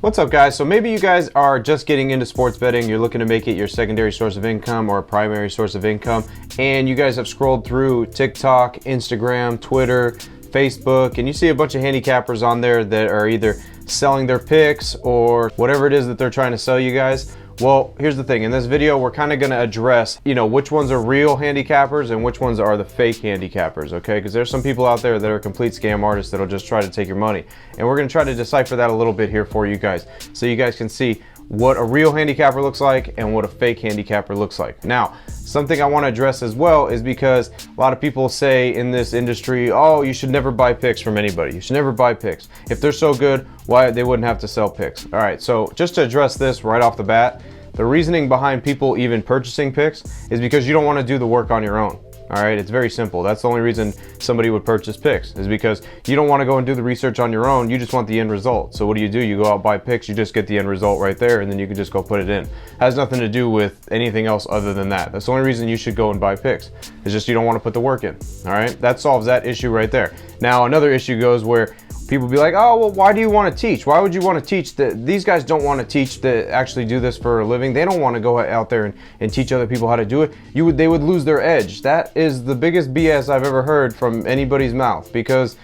What's up, guys? So maybe you guys are just getting into sports betting, you're looking to make it your secondary source of income or a primary source of income, and you guys have scrolled through TikTok, Instagram, Twitter, Facebook, and you see a bunch of handicappers on there that are either selling their picks or whatever it is that they're trying to sell you guys. Well, here's the thing. In this video, we're kind of going to address, which ones are real handicappers and which ones are the fake handicappers, okay? Because there's some people out there that are complete scam artists that'll just try to take your money. And we're going to try to decipher that a little bit here for you guys, so you guys can see what a real handicapper looks like and what a fake handicapper looks like. Now, something I want to address as well is because a lot of people say in this industry, oh, you should never buy picks from anybody. You should never buy picks. If they're so good, why they wouldn't have to sell picks? All right, so just to address this right off the bat, the reasoning behind people even purchasing picks is because you don't want to do the work on your own. All right, it's very simple. That's the only reason somebody would purchase picks, is because you don't want to go and do the research on your own. You just want the end result. So what do? You go out, buy picks, you just get the end result right there, and then you can just go put it in. Has nothing to do with anything else other than that. That's the only reason you should go and buy picks. It's just you don't want to put the work in. All right, that solves that issue right there. Now another issue goes where people be like, oh, well, why do you want to teach? Why would you want to teach? These guys don't want to teach, that actually do this for a living. They don't want to go out there and teach other people how to do it. They would lose their edge. That is the biggest BS I've ever heard from anybody's mouth, because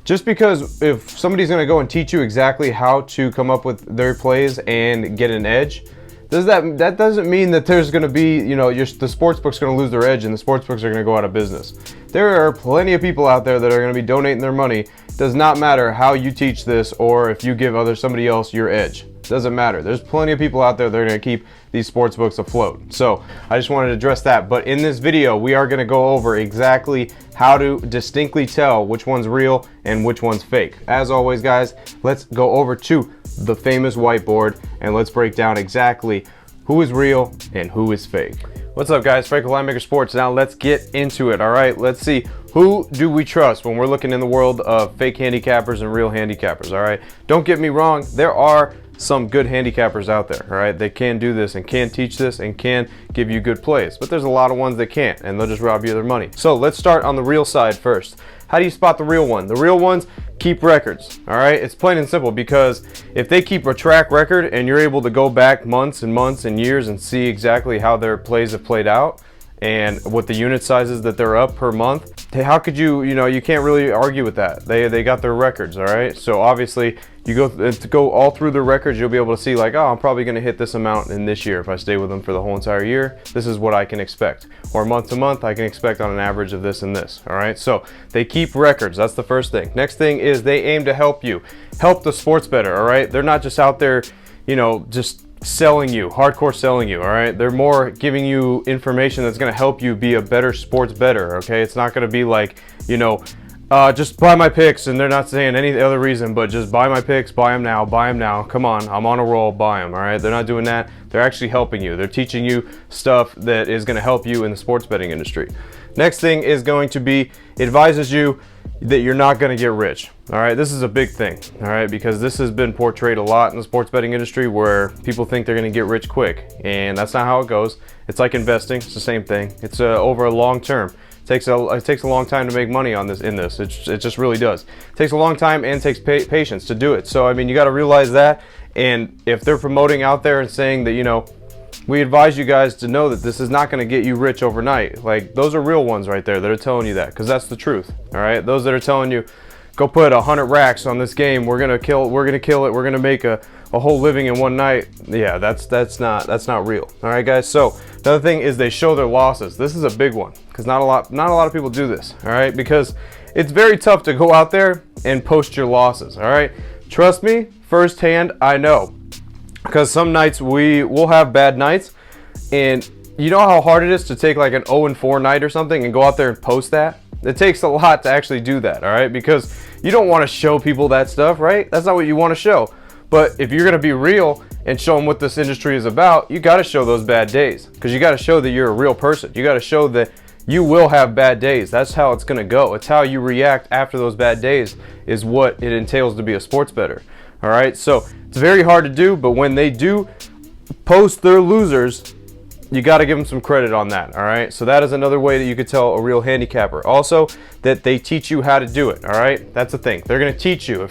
just because if somebody's going to go and teach you exactly how to come up with their plays and get an edge, that doesn't mean that there's going to be, the sports book's going to lose their edge and the sports books are going to go out of business. There are plenty of people out there that are going to be donating their money. Does not matter how you teach this or if you give somebody else your edge. Doesn't matter. There's plenty of people out there that are going to keep these sports books afloat. So I just wanted to address that. But in this video, we are going to go over exactly how to distinctly tell which one's real and which one's fake. As always, guys, let's go over to the famous whiteboard and let's break down exactly who is real and who is fake. What's up, guys? Frank with Linemaker Sports. Now let's get into it. All right, let's see, who do we trust when we're looking in the world of fake handicappers and real handicappers? All right, don't get me wrong, there are some good handicappers out there. All right, they can do this and can teach this and can give you good plays, but there's a lot of ones that can't, and they'll just rob you of their money. So let's start on the real side first. How do you spot the real one? The real ones keep records. All right, it's plain and simple, because if they keep a track record and you're able to go back months and months and years and see exactly how their plays have played out and what the unit sizes that they're up per month, how could you can't really argue with that. They got their records. All right, so obviously you go all through the records, you'll be able to see like, oh, I'm probably going to hit this amount in this year. If I stay with them for the whole entire year, this is what I can expect. Or month to month, I can expect on an average of this and this. All right, so they keep records. That's the first thing. Next thing is they aim to help the sports bettor. All right, they're not just out there just selling you, hardcore selling you. All right, they're more giving you information that's going to help you be a better sports bettor. Okay, it's not going to be like, just buy my picks, and they're not saying any other reason but just buy my picks, buy them now, come on, I'm on a roll, buy them. All right, they're not doing that. They're actually helping you. They're teaching you stuff that is going to help you in the sports betting industry. Next thing is going to be, advises you that you're not going to get rich. All right, this is a big thing. All right, because this has been portrayed a lot in the sports betting industry, where people think they're going to get rich quick, and that's not how it goes. It's like investing. It's the same thing. It's over a long term. It takes a long time to make money on this. It just really does. It takes a long time and takes patience to do it. So I mean, you got to realize that. And if they're promoting out there and saying that, we advise you guys to know that this is not going to get you rich overnight, like, those are real ones right there that are telling you that, because that's the truth. All right, those that are telling you, go put 100 racks on this game, we're gonna kill it, we're gonna make a whole living in one night. Yeah, that's not real. All right, guys. So another thing is they show their losses. This is a big one, because not a lot of people do this. All right, because it's very tough to go out there and post your losses. All right, trust me, firsthand, I know. Because some nights we'll have bad nights, and you know how hard it is to take like an 0-4 night or something and go out there and post that? It takes a lot to actually do that, all right? Because you don't want to show people that stuff, right? That's not what you want to show. But if you're going to be real and show them what this industry is about, you got to show those bad days, because you got to show that you're a real person. You got to show that you will have bad days. That's how it's going to go. It's how you react after those bad days is what it entails to be a sports bettor. All right, so it's very hard to do, but when they do post their losers, you got to give them some credit on that. All right, so that is another way that you could tell a real handicapper. Also, that they teach you how to do it. All right, that's the thing. They're going to teach you.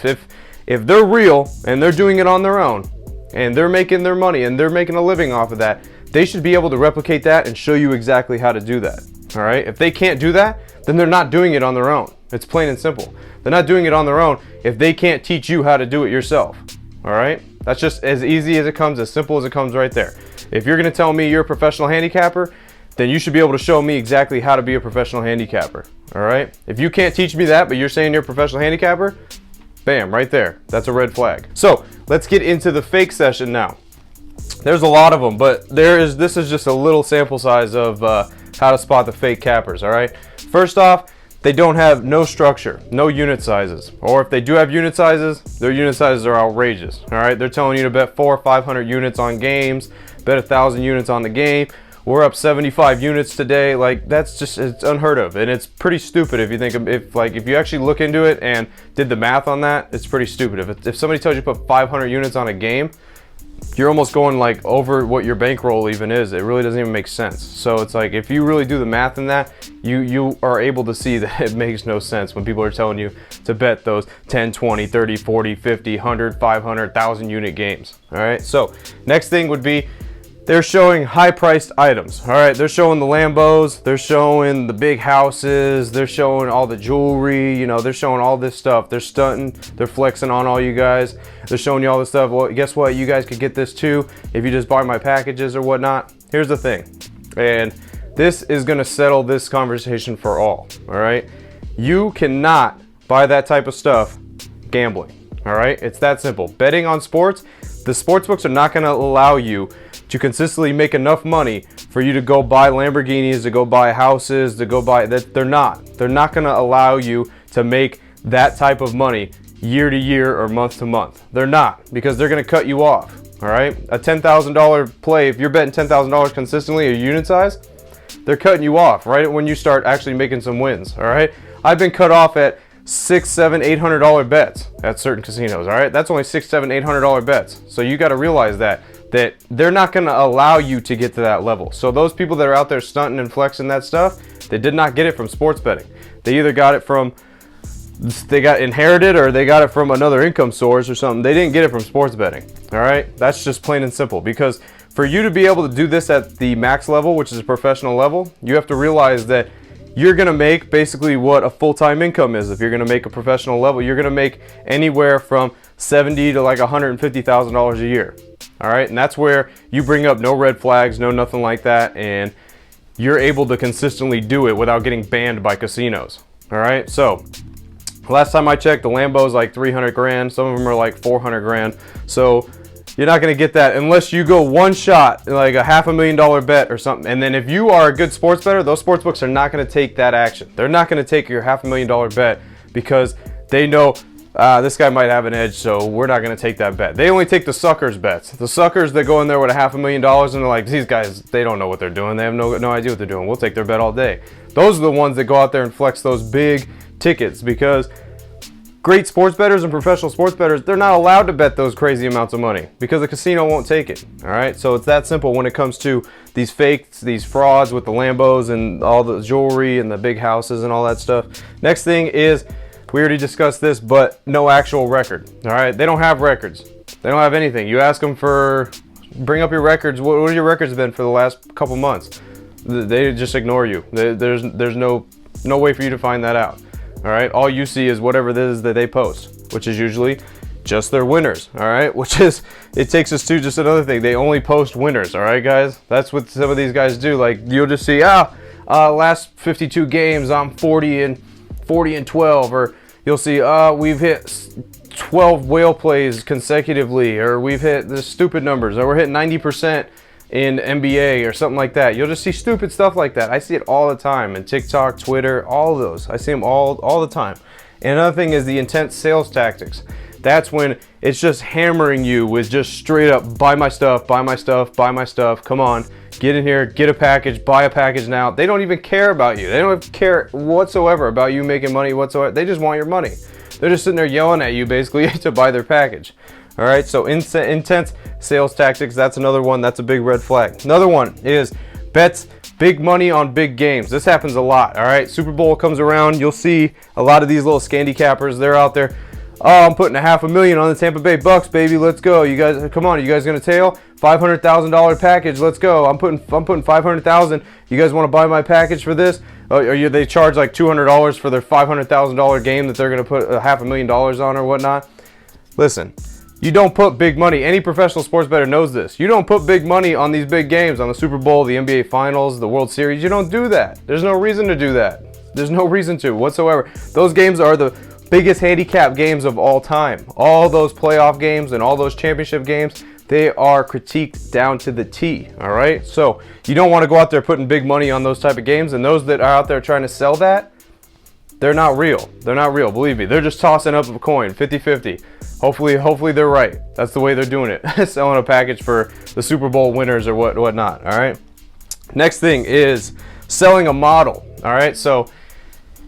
If they're real and they're doing it on their own, and they're making their money and they're making a living off of that, they should be able to replicate that and show you exactly how to do that. All right, if they can't do that, then they're not doing it on their own. It's plain and simple. They're not doing it on their own if they can't teach you how to do it yourself. All right, that's just as easy as it comes, as simple as it comes right there. If you're going to tell me you're a professional handicapper, then you should be able to show me exactly how to be a professional handicapper. All right, if you can't teach me that, but you're saying you're a professional handicapper, bam, right there, that's a red flag. So let's get into the fake session now. There's a lot of them, but this is just a little sample size of how to spot the fake cappers. All right, first off, they don't have no structure, no unit sizes, or if they do have unit sizes, their unit sizes are outrageous. All right, they're telling you to bet 400 or 500 units on games, bet 1,000 units on the game. We're up 75 units today. Like, that's just, it's unheard of, and it's pretty stupid if you think of, if you actually look into it and did the math on that, it's pretty stupid. If somebody tells you to put 500 units on a game, you're almost going like over what your bankroll even is. It really doesn't even make sense. So it's like, if you really do the math in that, you are able to see that it makes no sense when people are telling you to bet those 10, 20, 30, 40, 50, 100, 500, 1,000 unit games. All right, so next thing would be, they're showing high-priced items. All right, they're showing the Lambos, they're showing the big houses, they're showing all the jewelry, you know, they're showing all this stuff. They're stunting, they're flexing on all you guys. They're showing you all this stuff. Well, guess what? You guys could get this too if you just buy my packages or whatnot. Here's the thing, and this is gonna settle this conversation for all right? You cannot buy that type of stuff gambling, all right? It's that simple. Betting on sports, the sports books are not gonna allow you to consistently make enough money for you to go buy Lamborghinis, to go buy houses, to go buy that. They're not going to allow you to make that type of money year to year or month to month. They're not, because they're going to cut you off. All right, a $10,000 play, if you're betting $10,000 consistently a unit size, they're cutting you off right when you start actually making some wins. All right, I've been cut off at $600, $700, $800 bets at certain casinos. All right, that's only $600, $700, $800 bets. So you got to realize that they're not going to allow you to get to that level. So those people that are out there stunting and flexing that stuff, they did not get it from sports betting. They either got it from, they got inherited, or they got it from another income source or something. They didn't get it from sports betting. All right, that's just plain and simple. Because for you to be able to do this at the max level, which is a professional level, you have to realize that you're going to make basically what a full-time income is. If you're going to make a professional level, you're going to make anywhere from $70,000 to like $150,000 a year. All right, and that's where you bring up no red flags, no nothing like that, and you're able to consistently do it without getting banned by casinos. All right, so last time I checked, the Lambo's like 300 grand. Some of them are like 400 grand. So you're not going to get that unless you go one shot, like a $500,000 bet or something. And then if you are a good sports bettor, those sports books are not going to take that action. They're not going to take your $500,000 bet because they know this guy might have an edge, so we're not going to take that bet. They only take the suckers bets. The suckers that go in there with $500,000 and they're like, these guys, they don't know what they're doing. They have no idea what they're doing. We'll take their bet all day. Those are the ones that go out there and flex those big tickets, because great sports bettors and professional sports bettors, they're not allowed to bet those crazy amounts of money because the casino won't take it. All right, so it's that simple when it comes to these fakes, these frauds with the Lambos and all the jewelry and the big houses and all that stuff. Next thing is, we already discussed this, but no actual record. All right, they don't have records. They don't have anything. You ask them for, bring up your records. What have your records been for the last couple months? They just ignore you. There's no way for you to find that out. All right, all you see is whatever it is that they post, which is usually just their winners. All right, which is, it takes us to just another thing. They only post winners. All right, guys, that's what some of these guys do. Like, you'll just see, last 52 games, I'm 40 and 12, or you'll see, we've hit 12 whale plays consecutively, or we've hit the stupid numbers, or we're hitting 90% in NBA or something like that. You'll just see stupid stuff like that. I see it all the time in TikTok, Twitter, all of those. I see them all the time. And another thing is the intense sales tactics. That's when it's just hammering you with just straight up, buy my stuff, buy my stuff, buy my stuff. Come on, get in here, get a package, buy a package now. They don't even care about you. They don't care whatsoever about you making money whatsoever. They just want your money. They're just sitting there yelling at you basically to buy their package. All right, so intense sales tactics, that's another one. That's a big red flag. Another one is bets big money on big games. This happens a lot. All right, Super Bowl comes around, you'll see a lot of these little handicappers. They're out there. Oh, I'm putting $500,000 on the Tampa Bay Bucks, baby. Let's go. You guys, come on. You guys gonna tail? $500,000 package. Let's go. I'm putting $500,000. You guys want to buy my package for this? They charge like $200 for their $500,000 game that they're gonna put $500,000 on or whatnot. Listen, you don't put big money. Any professional sports bettor knows this. You don't put big money on these big games, on the Super Bowl, the NBA Finals, the World Series. You don't do that. There's no reason to do that. There's no reason to whatsoever. Those games are the biggest handicap games of all time. All those playoff games and all those championship games, they are critiqued down to the T, all right? So you don't want to go out there putting big money on those type of games, and those that are out there trying to sell that, they're not real. They're not real, believe me. They're just tossing up a coin, 50-50. Hopefully they're right. That's the way they're doing it. Selling a package for the Super Bowl winners or whatnot, all right? Next thing is selling a model, all right? So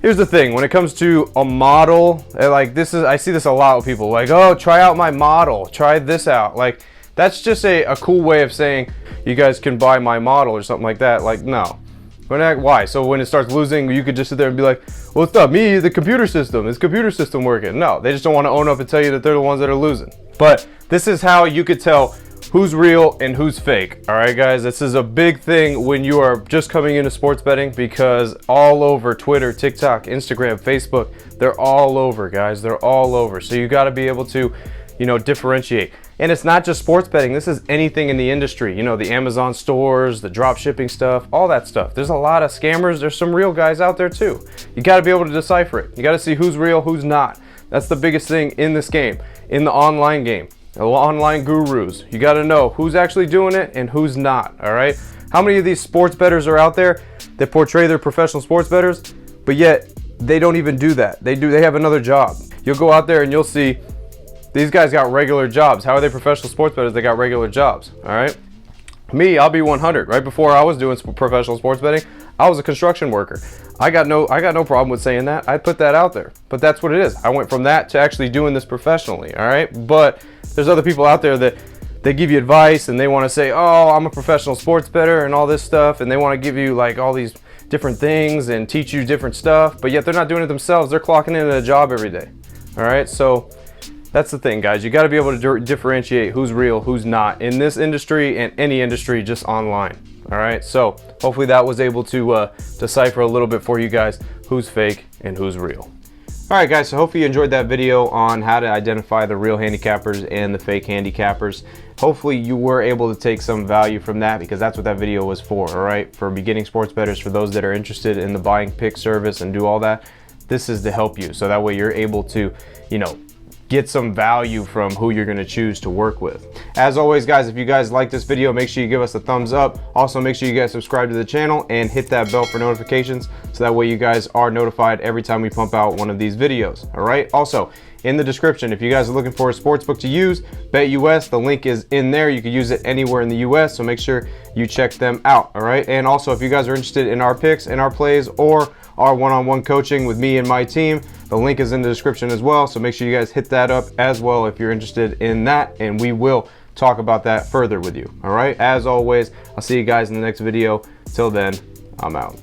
here's the thing, when it comes to a model, like I see this a lot with people, like, oh, try out my model, try this out. Like, that's just a cool way of saying you guys can buy my model or something like that. Like, no. Why? So when it starts losing, you could just sit there and be like, well, it's not me, the computer system. Is the computer system working? No, they just don't want to own up and tell you that they're the ones that are losing. But this is how you could tell who's real and who's fake. All right, guys, this is a big thing when you are just coming into sports betting, because all over Twitter, TikTok, Instagram, Facebook, they're all over, guys. They're all over. So you got to be able to, differentiate. And it's not just sports betting. This is anything in the industry. The Amazon stores, the drop shipping stuff, all that stuff. There's a lot of scammers. There's some real guys out there too. You got to be able to decipher it. You got to see who's real, who's not. That's the biggest thing in this game, in the online game. Online gurus. You got to know who's actually doing it and who's not, all right? How many of these sports bettors are out there that portray their professional sports bettors, but yet they don't even do that? They have another job. You'll go out there and you'll see these guys got regular jobs. How are they professional sports bettors? They got regular jobs, all right? Me, I'll be 100. Right before I was doing professional sports betting, I was a construction worker. I got no problem with saying that. I put that out there, but that's what it is. I went from that to actually doing this professionally, all right? But there's other people out there that they give you advice and they want to say, oh, I'm a professional sports bettor and all this stuff, and they want to give you like all these different things and teach you different stuff, but yet they're not doing it themselves. They're clocking in at a job every day, all right? So that's the thing, guys. You got to be able to differentiate who's real, who's not in this industry and any industry, just online. All right. So hopefully that was able to decipher a little bit for you guys who's fake and who's real. All right, guys. So hopefully you enjoyed that video on how to identify the real handicappers and the fake handicappers. Hopefully you were able to take some value from that, because that's what that video was for. All right. For beginning sports bettors, for those that are interested in the buying pick service and do all that, this is to help you. So that way you're able to, get some value from who you're going to choose to work with. As always, guys, if you guys like this video, make sure you give us a thumbs up. Also, make sure you guys subscribe to the channel and hit that bell for notifications, so that way you guys are notified every time we pump out one of these videos. All right. Also, in the description, if you guys are looking for a sports book to use, BetUS, the link is in there. You can use it anywhere in the US, so make sure you check them out. All right. And also, if you guys are interested in our picks and our plays, or our one-on-one coaching with me and my team, the link is in the description as well. So make sure you guys hit that up as well if you're interested in that, and we will talk about that further with you. All right. As always, I'll see you guys in the next video. Till then, I'm out.